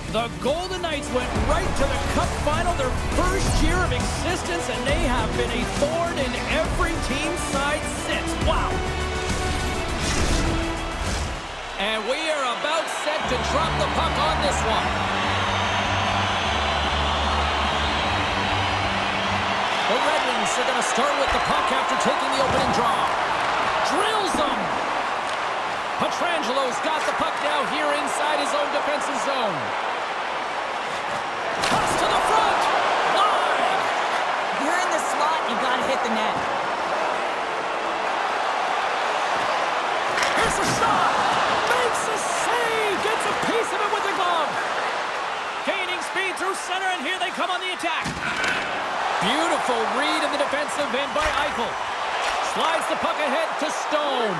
The Golden Knights went right to the Cup final, their first year of existence, and they have been a thorn in every team's side since. Wow. And we are about set to drop the puck on this one. The Red Wings are going to start with the puck after taking the opening draw. Drills them. Petrangelo's got the puck now here inside his own defensive zone. Toss to the front. Line. You're in the slot, you got to hit the net. Here's a shot. Makes a save. Gets a piece of it with the glove. Gaining speed through center, and here they come on the attack. Beautiful read in the defensive end by Eichel. Slides the puck ahead to Stone.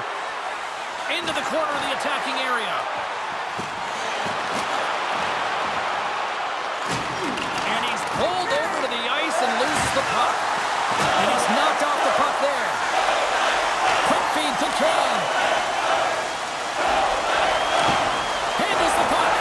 Into the corner of the attacking area. And he's pulled over to the ice and loses the puck. And he's knocked off the puck there. Quick feed to Kane. Handles the puck.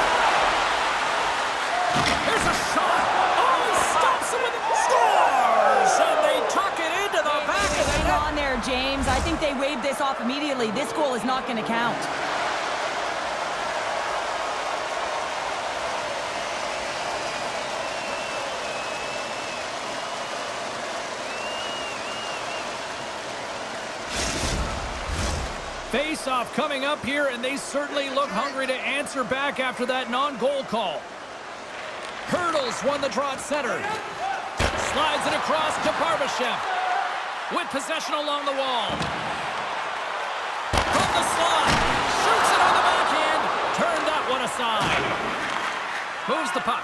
There's a shot. Oh, he stops him with it. Scores! And they tuck it into the back of the net. Hang on there, James. I think they waved this off immediately. This goal is not going to count. Face-off coming up here, and they certainly look hungry to answer back after that non-goal call. Hurdles won the draw at center. Slides it across to Barbashev. With possession along the wall. From the slot. Shoots it on the backhand. Turned that one aside. Moves the puck.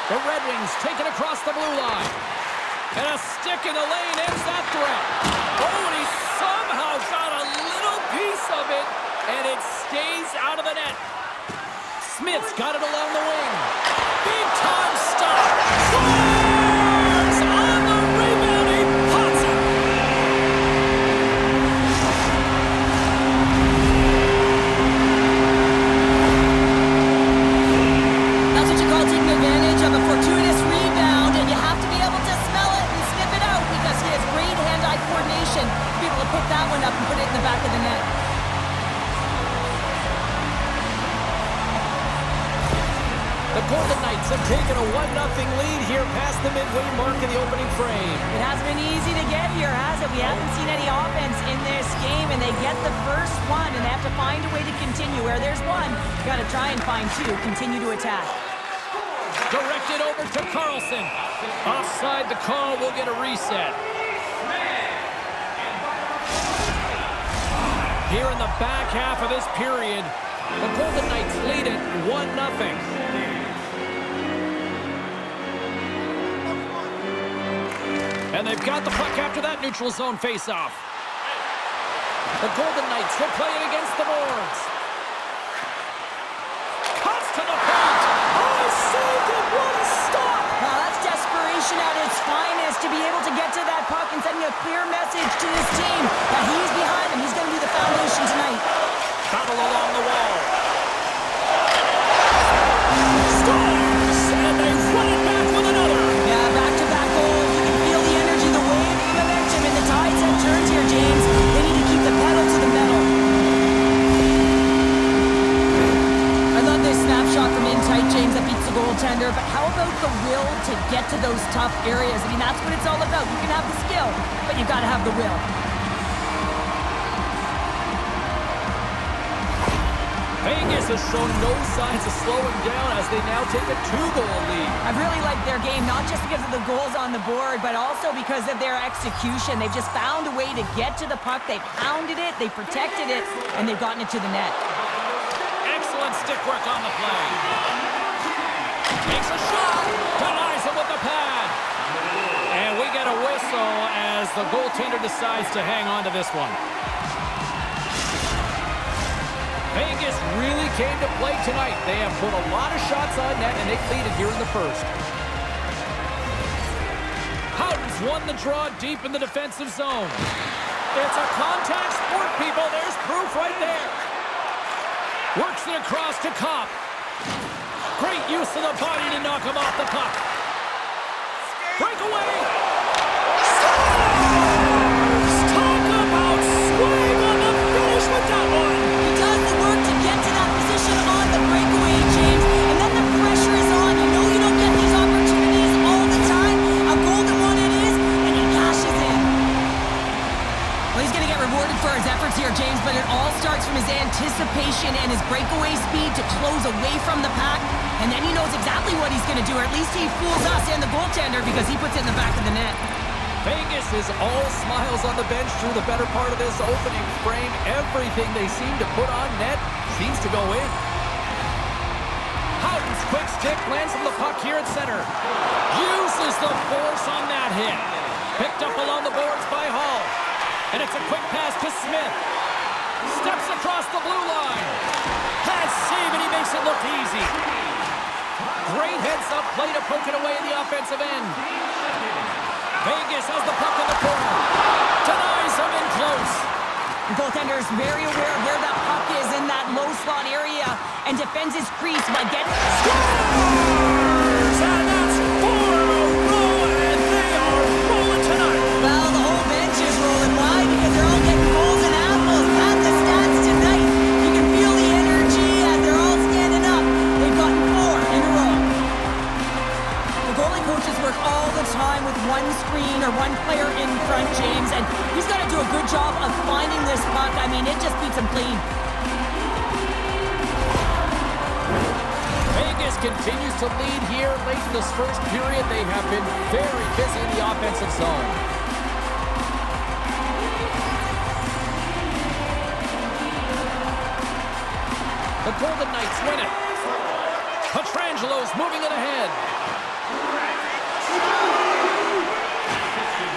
The Red Wings take it across the blue line. And a stick in the lane ends that threat. Oh, and he somehow got a little piece of it, and it stays out of the net. Smith's got it along the wing. Big time stop. Scores! On the rebound, he pots it. That's what you call taking advantage of a fortuitous rebound, and you have to be able to smell it and sniff it out because he has great hand-eye coordination to be able to pick that one up and put it in the back of the net. The Golden Knights have taken a 1-0 lead here past the midway mark in the opening frame. It hasn't been easy to get here, has it? We haven't seen any offense in this game, and they get the first one, and they have to find a way to continue. Where there's one, you got to try and find two. Continue to attack. Directed over to Carlson. Offside the call, will get a reset. Here in the back half of this period, the Golden Knights lead it 1-0. And they've got the puck after that neutral zone faceoff. The Golden Knights will play it against the boards. Cuts to the point. Oh, he saved it. What a stop. Well, that's desperation at its finest to be able to get to that puck and sending a clear message to his team that he's behind him. He's going to be the foundation tonight. Battle along the wall. Scores! And they run it back with another. Yeah, back-to-back goals. You can feel the energy, the wave, the momentum, and the tides have turned here, James. They need to keep the pedal to the metal. I love this snapshot from in tight, James, that beats the goaltender. But how about the will to get to those tough areas? I mean, that's what it's all about. You can have the skill, but you've got to have the will. Vegas has shown no signs of slowing down as they now take a 2-goal lead. I've really liked their game, not just because of the goals on the board, but also because of their execution. They've just found a way to get to the puck. They've hounded it, they've protected it, and they've gotten it to the net. Excellent stick work on the play. Makes a shot. Denies him with the pad. And we get a whistle as the goaltender decides to hang on to this one. Vegas really came to play tonight. They have put a lot of shots on net, and they lead it here in the first. Houghton's won the draw deep in the defensive zone. It's a contact sport, people. There's proof right there. Works it across to Kopp. Great use of the body to knock him off the puck. Breakaway. Scores! Talk about swing on the finish with that one. He does the work to get to that position on the breakaway, James. And then the pressure is on. You know you don't get these opportunities all the time. A golden one it is, and he cashes in. Well, he's going to get rewarded for his efforts here, James, but it all starts from his anticipation and his breakaway speed to close away from the pack. And then he knows exactly what he's going to do, or at least he fools us and the goaltender because he puts it in the back of the net. Vegas is all smiles on the bench through the better part of this opening frame. Everything they seem to put on net seems to go in. Houghton's quick stick lands on the puck here at center. Uses the force on that hit. Picked up along the boards by Hall. And it's a quick pass to Smith. Steps across the blue line. Has save, and he makes it look easy. Great heads-up play to poke it away in the offensive end. Vegas has the puck in the corner. Denies him in close. The goaltender is very aware of where that puck is in that low slot area and defends his crease by getting... Scores! And that's 4 in a row, and they are rolling tonight. Well, the whole bench is rolling. Why? Because they're all getting goals and apples. At the stats tonight, you can feel the energy as they're all standing up. They've gotten 4 in a row. The goalie coaches work all the time with one screen or one player in front, James, and he's got to do a good job of finding this puck. I mean, it just beats him clean. Vegas continues to lead here late in this first period. They have been very busy in the offensive zone. The Golden Knights win it. Petrangelo's moving it ahead.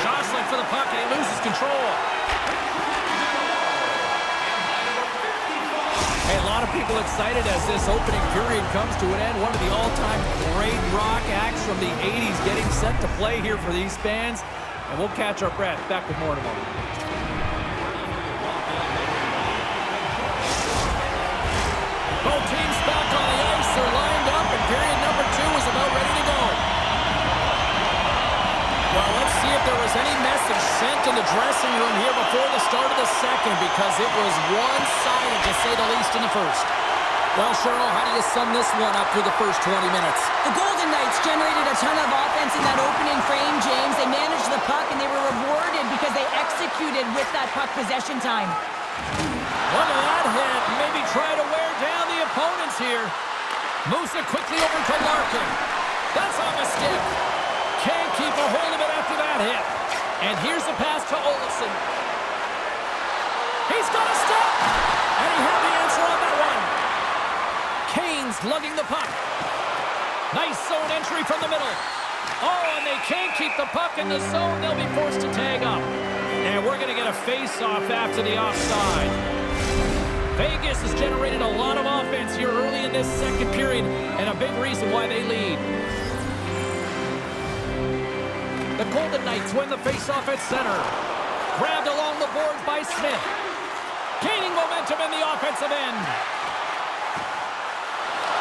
Jostling for the puck, and he loses control. Hey, a lot of people excited as this opening period comes to an end. One of the all-time great rock acts from the 80s getting set to play here for these fans. And we'll catch our breath. Back with more in a moment. Both teams back on the ice. They're lined up, and period number 2 is about ready to go. Well, let's see if there was any message sent in the dressing room here before the start of the second, because it was one-sided, to say the least, in the first. Well, Cheryl, how do you sum this one up through the first 20 minutes? The Golden Knights generated a ton of offense in that opening frame, James. They managed the puck, and they were rewarded because they executed with that puck possession time. Look at that hit. Maybe try to wear down the opponents here. Moves it quickly over to Larkin. That's on the stick. Can't keep a hold of it after that hit. And here's the pass to Olsen. He's got a step. And he had the answer on that one. Kane's lugging the puck. Nice zone entry from the middle. Oh, and they can't keep the puck in the zone. They'll be forced to tag up. And we're going to get a face-off after the offside. Vegas has generated a lot of offense here early in this second period, and a big reason why they lead. The Golden Knights win the face-off at center. Grabbed along the boards by Smith. Gaining momentum in the offensive end.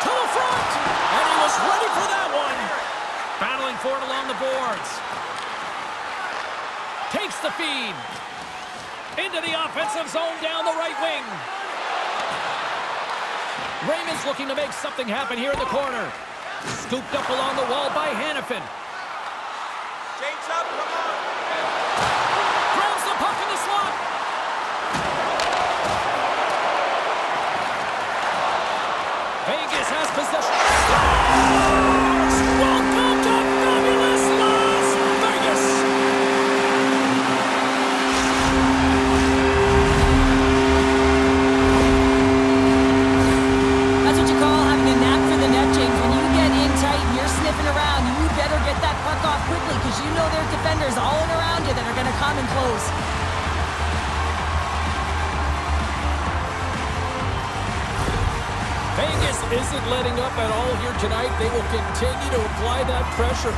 To the front! And he was ready for that one. Battling for it along the boards. Takes the feed. Into the offensive zone down the right wing. Raymond's looking to make something happen here in the corner. Scooped up along the wall by Hannafin. James up, come on. Grabs the puck in the slot. Vegas has possession. Scores! Welcome to fabulous Las Vegas. That's what you call having a knack for the net, James. When you get in tight and you're sniffing around, you better get that puck off quickly because you know there's defenders all around you that are going to come and close. Vegas isn't letting up at all here tonight. They will continue to apply that pressure.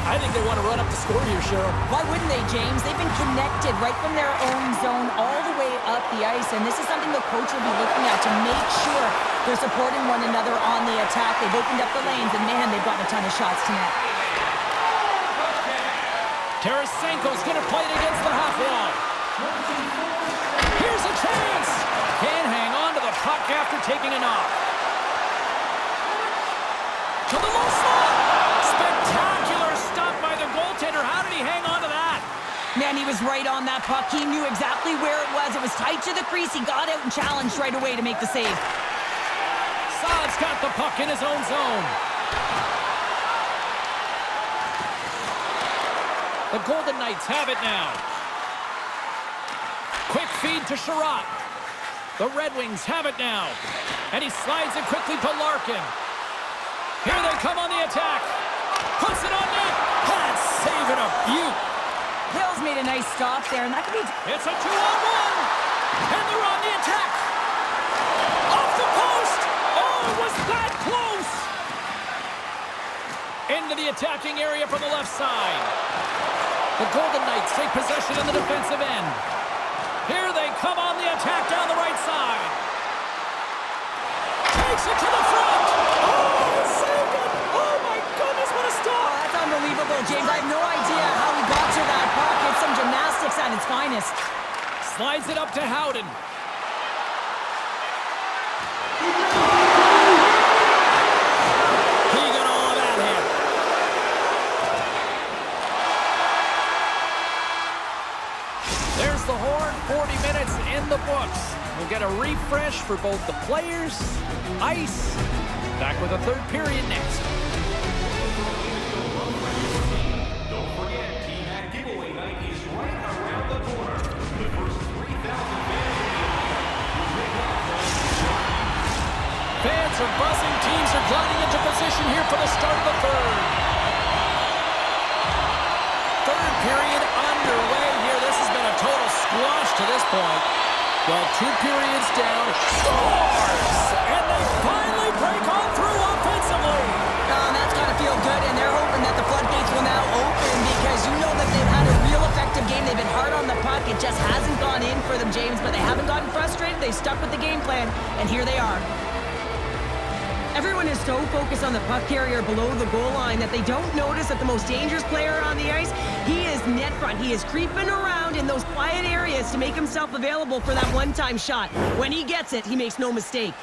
I think they want to run up the score here, Cheryl. Why wouldn't they, James? They've been connected right from their own zone all the way up the ice, and this is something the coach will be looking at to make sure they're supporting one another on the attack. They've opened up the lanes, and man, they've gotten a ton of shots tonight. Tarasenko's going to play it against the half wall. Here's a chance. Can't hang on to the puck after taking a knock. To the low slot. Spectacular stop by the goaltender. How did he hang on to that? Man, he was right on that puck. He knew exactly where it was. It was tight to the crease. He got out and challenged right away to make the save. Saad's got the puck in his own zone. The Golden Knights have it now. Quick feed to Sherratt. The Red Wings have it now. And he slides it quickly to Larkin. Here they come on the attack. Puts it on net. That's saving a beaut. Hill's made a nice stop there, and that could be... It's a 2-on-1. And they're on the attack. Off the post. Oh, was that close? Into the attacking area from the left side. The Golden Knights take possession in the defensive end. Here they come on the attack down the right side. Takes it to the front. Oh, saved it. Oh, my goodness, what a stop. Oh, that's unbelievable, James. I have no idea how he got to that puck. It's some gymnastics at its finest. Slides it up to Howden. He got all of that hit. There's the horn. 40 minutes in the books. We'll get a refresh for both the players, ice. Back with a third period next. Don't forget, Team Hat Giveaway Night is right around the corner. The first 3,000 Fans are buzzing. Teams are gliding into position here for the start of the third. Third period underway here. This has been a total squash to this point. Well, 2 periods down. Scores! And they finally break on through offensively. That's got to feel good, and they're hoping that the floodgates will now open because you know that they've had a real effective game. They've been hard on the puck. It just hasn't gone in for them, James, but they haven't gotten frustrated. They've stuck with the game plan, and here they are. Everyone is so focused on the puck carrier below the goal line that they don't notice that the most dangerous player on the ice, he is net front. He is creeping around in those quiet areas to make himself available for that one-time shot. When he gets it, he makes no mistake.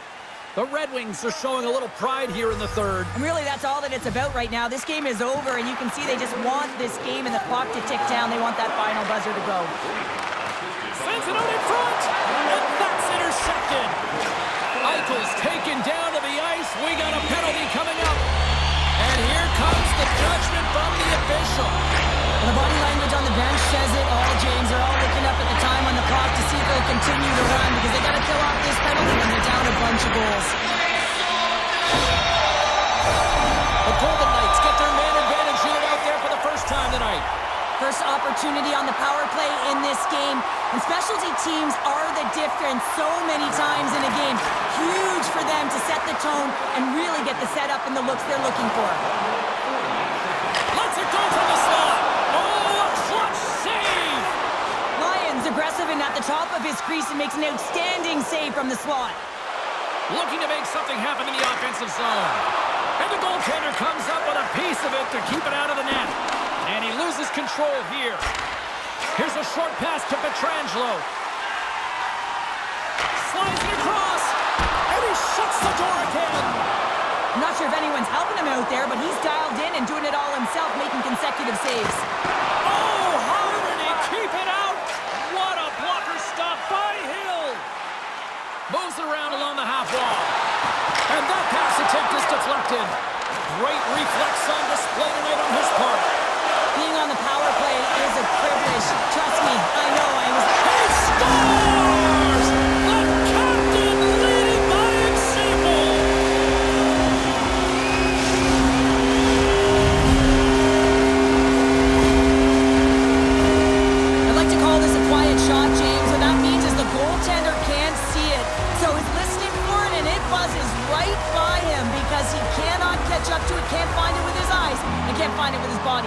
The Red Wings are showing a little pride here in the third. And really, that's all that it's about right now. This game is over, and you can see they just want this game and the clock to tick down. They want that final buzzer to go. Sends it out in front, and that's intercepted. Eichel's taken down to the ice. We got a penalty coming up. And here comes the judgment from the official. The body language on the bench says it all, James. They're all looking up at the time on the clock to see if they'll continue to run because they got to kill off this penalty when they're down a bunch of goals. The Golden Knights get their man advantage unit out there for the first time tonight. First opportunity on the power play in this game. And specialty teams are the difference so many times in a game. Huge for them to set the tone and really get the setup and the looks they're looking for. Let's it go from the slot. Oh, a clutch save. Lyons aggressive and at the top of his crease and makes an outstanding save from the slot. Looking to make something happen in the offensive zone. And the goaltender comes up with a piece of it to keep it out of the net. And he loses control here. Here's a short pass to Pietrangelo. Slides it across. And he shuts the door again. I'm not sure if anyone's helping him out there, but he's dialed in and doing it all himself, making consecutive saves. Oh, how did he keep it out? What a blocker stop by Hill. Moves it around along the half wall. And that pass attempt is deflected. Great reflex on display tonight on his part. Being on the power play is a privilege. Trust me, I know. He scores! The captain leading by example. I'd like to call this a quiet shot, James. What that means is the goaltender can't see it. So he's listening for it, and it buzzes right by him because he cannot catch up to it, can't find it with his eyes, and can't find it with his body.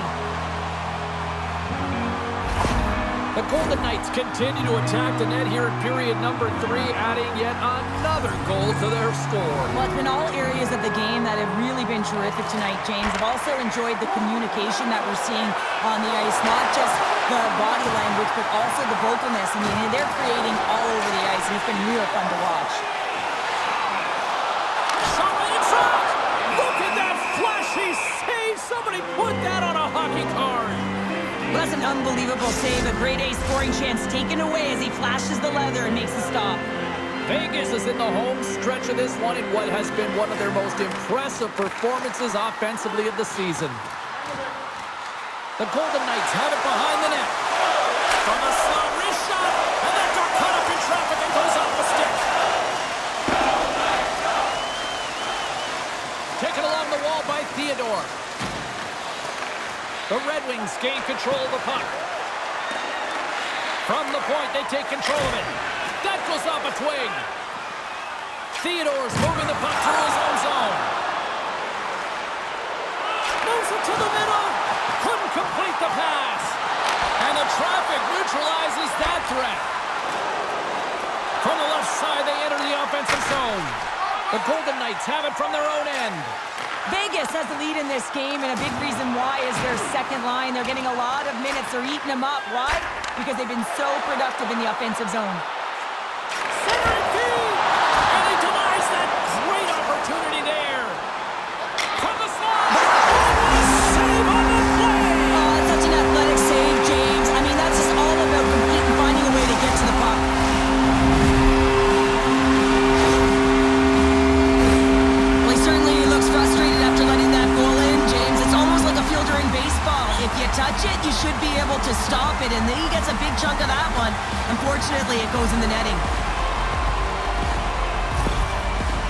The Golden Knights continue to attack the net here in period number 3, adding yet another goal to their score. Well, it's been all areas of the game that have really been terrific tonight, James. I've also enjoyed the communication that we're seeing on the ice, not just the body language, but also the vocalness. I mean, they're creating all over the ice, and it's been real fun to watch. Shot right in front! Look at that flashy save! Somebody put that on a hockey card! Well, that's an unbelievable save. A grade A scoring chance taken away as he flashes the leather and makes the stop. Vegas is in the home stretch of this one in what has been one of their most impressive performances offensively of the season. The Golden Knights have it behind the net. From the slot, wrist shot, and that got caught up in traffic and goes off the stick. Taken along the wall by Theodore. The Red Wings gain control of the puck. From the point, they take control of it. That goes off a twig. Theodore's moving the puck through his own zone. Moves it to the middle. Couldn't complete the pass. And the traffic neutralizes that threat. From the left side, they enter the offensive zone. The Golden Knights have it from their own end. Vegas has the lead in this game, and a big reason why is their second line. They're getting a lot of minutes. They're eating them up. Why? Because they've been so productive in the offensive zone. Center feed! And he denies that great opportunity there. From the slot! Save on the play! Oh, it's such an athletic save, James. I mean, that's just all about competing, finding a way to get to the puck. Well, he certainly looks frustrated after letting that goal in, James. It's almost like a field during baseball. If you touch it, you should be able to stop it, and then he gets a big chunk of that one. Unfortunately, it goes in the netting.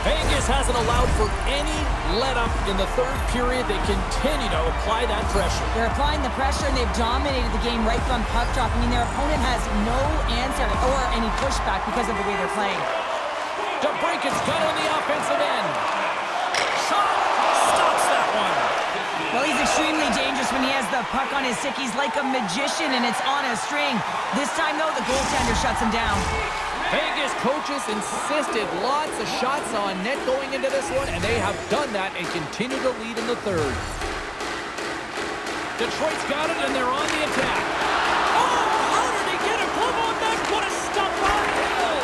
Vegas hasn't allowed for any let-up in the third period. They continue to apply that pressure. They're applying the pressure, and they've dominated the game right from puck drop. I mean, their opponent has no answer or any pushback because of the way they're playing. DeBrincat's got on the offensive end. Shot! Stops that one. Well, he's extremely dangerous when he has the puck on his stick. He's like a magician, and it's on a string. This time, though, the goaltender shuts him down. Vegas coaches insisted lots of shots on net going into this one, and they have done that and continue to lead in the third. Detroit's got it, and they're on the attack. Oh, how did he get a glove on that? What a stop by Hill!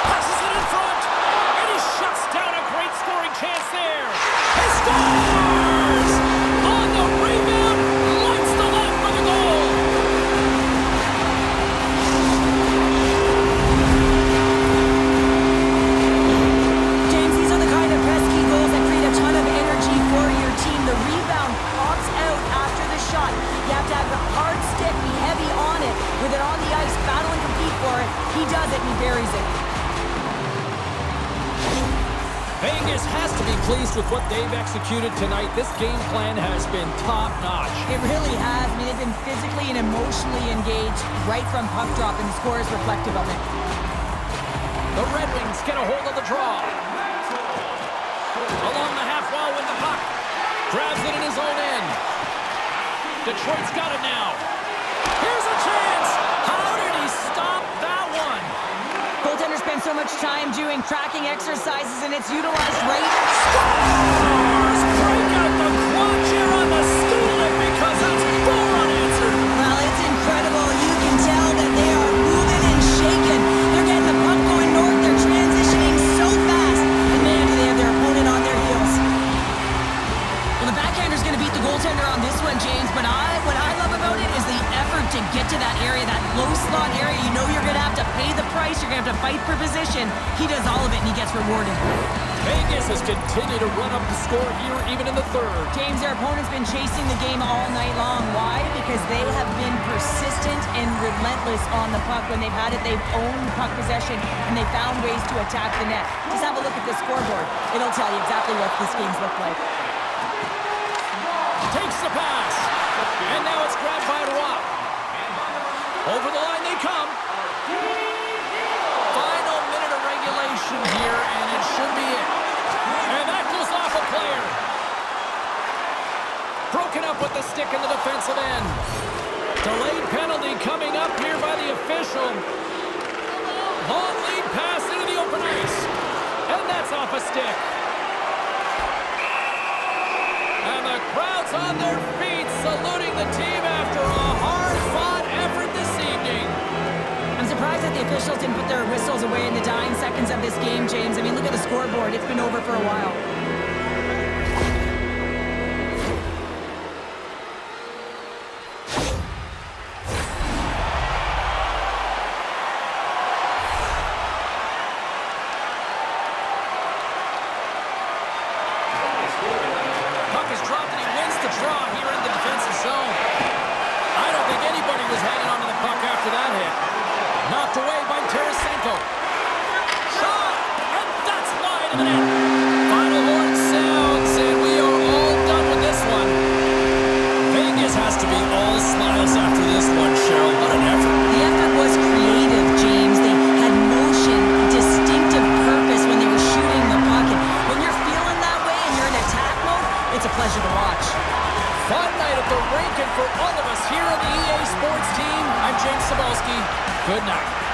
Passes it in front, and he shuts down a great scoring chance there. He scores! On the rebound, lights the left for the goal. James, these are the kind of pesky goals that create a ton of energy for your team. The rebound pops out after the shot. You have to have the hard stick, be heavy on it, with it on the ice, battle and compete for it. He does it, and he buries it. Vegas has to be pleased with what they've executed tonight. This game plan has been top-notch. It really has. I mean, they've been physically and emotionally engaged right from puck drop, and the score is reflective of it. The Red Wings get a hold of the draw. Along the half wall with the puck. Grabs it in his own end. Detroit's got it now. Here's a chance. How did he stop that one? Goaltender spends so much time doing tracking exercises, and it's utilized right. Scores! Break out the crotch here on the ski lift because that's 4 unanswered. Well, it's incredible. You can tell that they are moving and shaking. They're getting the puck going north. They're transitioning so fast. And man, do they have their opponent on their heels. Well, the backhander's going to beat the goaltender on this one, James. But what I love about it is the effort to get to that area, that low slot area. You know you're going to have to pay the price. You're going to have to fight for position. He does all of it, and he gets rewarded. Vegas has continued to run up the score here, even in the third. James, their opponent's been chasing the game all night long. Why? Because they have been persistent and relentless on the puck. When they've had it, they've owned puck possession, and they found ways to attack the net. Just have a look at the scoreboard. It'll tell you exactly what this game's looked like. Takes the pass. And now it's grabbed by Roy. Over the line they come. Final minute of regulation here, and it should be it. And that goes off a player. Broken up with the stick in the defensive end. Delayed penalty coming up here by the official. Long lead pass into the open ice. And that's off a stick. And the crowd's on their feet saluting the team after a hard-fought effort this evening. I'm surprised that the officials didn't put their whistles away in the dying seconds of this game, James. I mean, look at the scoreboard. It's been over for a while. Puck is dropped and he wins the draw here in the defensive zone. I don't think anybody was hanging on to the puck after that hit. Knocked away by Tarasenko. Shot! And that's wide of the net. Final horn sounds, and we are all done with this one. Vegas has to be all smiles after this one, Cheryl. What an effort. The effort was creative, James. They had motion, distinctive purpose when they were shooting the puck. And when you're feeling that way and you're in attack mode, it's a pleasure to watch. Fun night at the rink, and for all of us here on the EA Sports team, I'm James Cebulski. Good night.